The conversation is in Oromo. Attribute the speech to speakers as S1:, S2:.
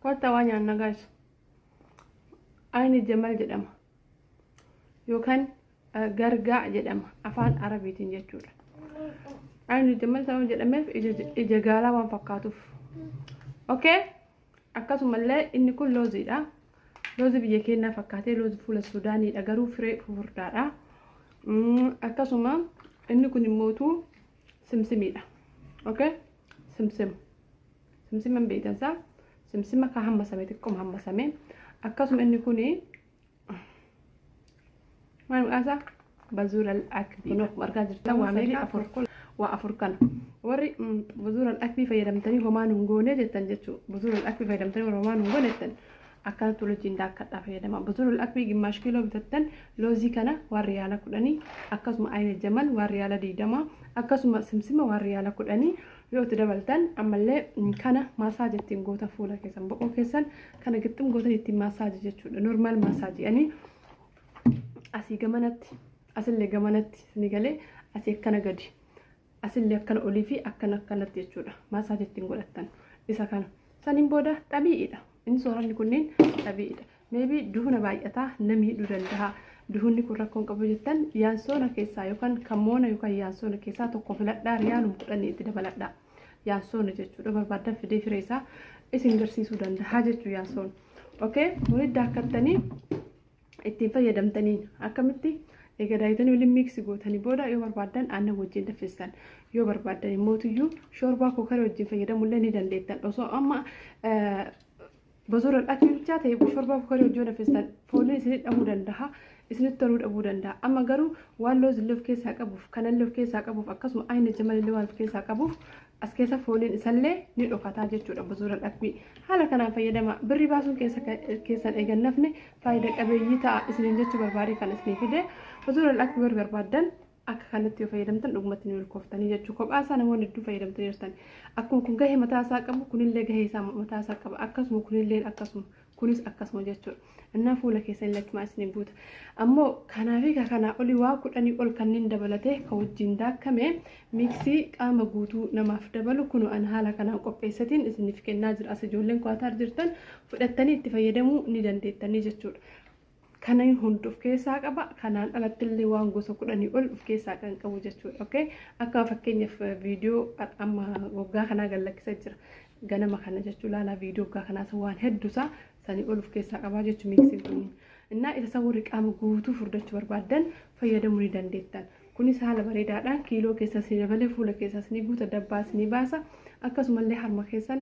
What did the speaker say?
S1: Kota waan nyaanna guys. Ayni jamal jedhama. Yookaan gargaa jedhama afaan Arabiitiin jechuudha. Ayni jamal sababa jedhameef ija gaalaa waan fakkaatuuf. Okay? Akkasumallee inni kun looziidha. Loozii biyya keenyaa fakkaatee loozii fuula Suudaaniidha garuu firee fufurdaadha. Akkasuma inni kun immoo simsimiidha. Okay? Simsiman beekansaa. Simsima ka hammasame xiqqooma hammasame. Akkasuma inni kun maal maqaansaa bazuura al-akbii. Kun akkuma argaa jirtan waa afur kana. Warri bazuura al-akbii fayyadamtanii homaa nuun goone jettan jechuudha. Bazuura al-akbii fayyadamtanii homaa nuun goone jettan akkanatti waliin daakkadhaa fayyadama. Bazuura al-akbii gimaash kiiloo bitattan loozii kana waan riyaala 10 akkasuma ayna jamal waan riyaala 20 akkasuma simsima waan riyaala 10 yoo itti dabaltan ammallee kana maasaaj ittiin goota fuula keessan boqoo keessan kana gittum gootan ittiin maasaaj jechuudha. Normaal maasaajii ani asii gamanatti asillee gamanatti ni galee asii akkana gadi asillee akkana olii fi akkanatti jechuudha. Maasaaj ittiin godhattan isa kana saniin booda xabiidha. Inni sooranni kunneen xabiidha. Maybe duhuna baay'ataa namni hidhuu danda'a. Duhunni kun rakkoon qabu jettan yaansoona keessaa yookaan kamoona yookaan yaansoona keessaa tokko filadhaa riyaalum 10 itti dabaladhaa. Yaansoona jechuudha barbaadan fidee firee isaa isin garsiisuu danda'a jechuudha yaansoon. Okay? Walitti daakkatanii ittiin fayyadamtaniin akkamitti egaa daayitanii waliin miiksi gootanii booda yoo barbaadan aannan wajjin danfisan yoo barbaadan immoo tuyyuu shoorbaa kookara wajjin fayyadamullee ni dandeettan osoo amma bazuura al-akbii bichaa ta'e shoorbaa kookara wajjin danfisan fooliin isin dhabuu danda'a. Isinitti toluu dhabuu danda'a. Amma garuu waan loozillee of keessaa qabuuf kanallee of keessaa qabuuf akkasuma ayna jamalillee waan of keessaa qabuuf as keessa fooliin isallee ni dhokataa jechuudha bazuura al-akbii. Haala kanaan fayyadama. Birri baasuun keessan eegan nafne faayidaa qabeeyyii ta'a isiniin jechuu barbaade kan isinii fide bazuura al-akbii warri barbaadan akka kanatti yoo fayyadamtan dhugumatti ni milkooftanii jechuu kophaa isaa namoonni hedduu fayyadamtanii jirtan. Akkuma kun gahee mataa isaa qabu kunillee gahee isaa mataa isaa qaba akkasuma kunillee akkasuma kunis akkasuma jechuudha. Innaa fuula keessan lakkimaa isin guuta. Ammoo kanaafi kanaa olii waa 10 ol kanneen dabalatee kan wajjin daakkame miksii qaama guutuu namaaf dabalu kun an haala kanaan qopheessatiin isiniif kennaa jira. As ijoolleen Qaataar jirtan fudhattanii itti fayyadamuu ni dandeettanii jechuudha. Kanan hundi of keessaa qaba. Kanaan alattillee waan gosa 10 ol of keessaa kan qabu jechuudha. Okay? Akka fakkeenyaaf viidiyoo amma waggaa kanaa gallakkisaa jira. Ganama kana jechuudha laala viidiyoo waggaa kanaas waan hedduusaa sanii ol of keessaa qabaa jechuun miksiin kun. Innaa isa sawwarri qaama guutuu furdachuu barbaadan fayyadamuu ni dandeettan. Kunis haala bareedaadhaan kiiloo keessas ni dabalee fuula keessas ni guuta dabbaas ni baasa akkasumallee harma keessan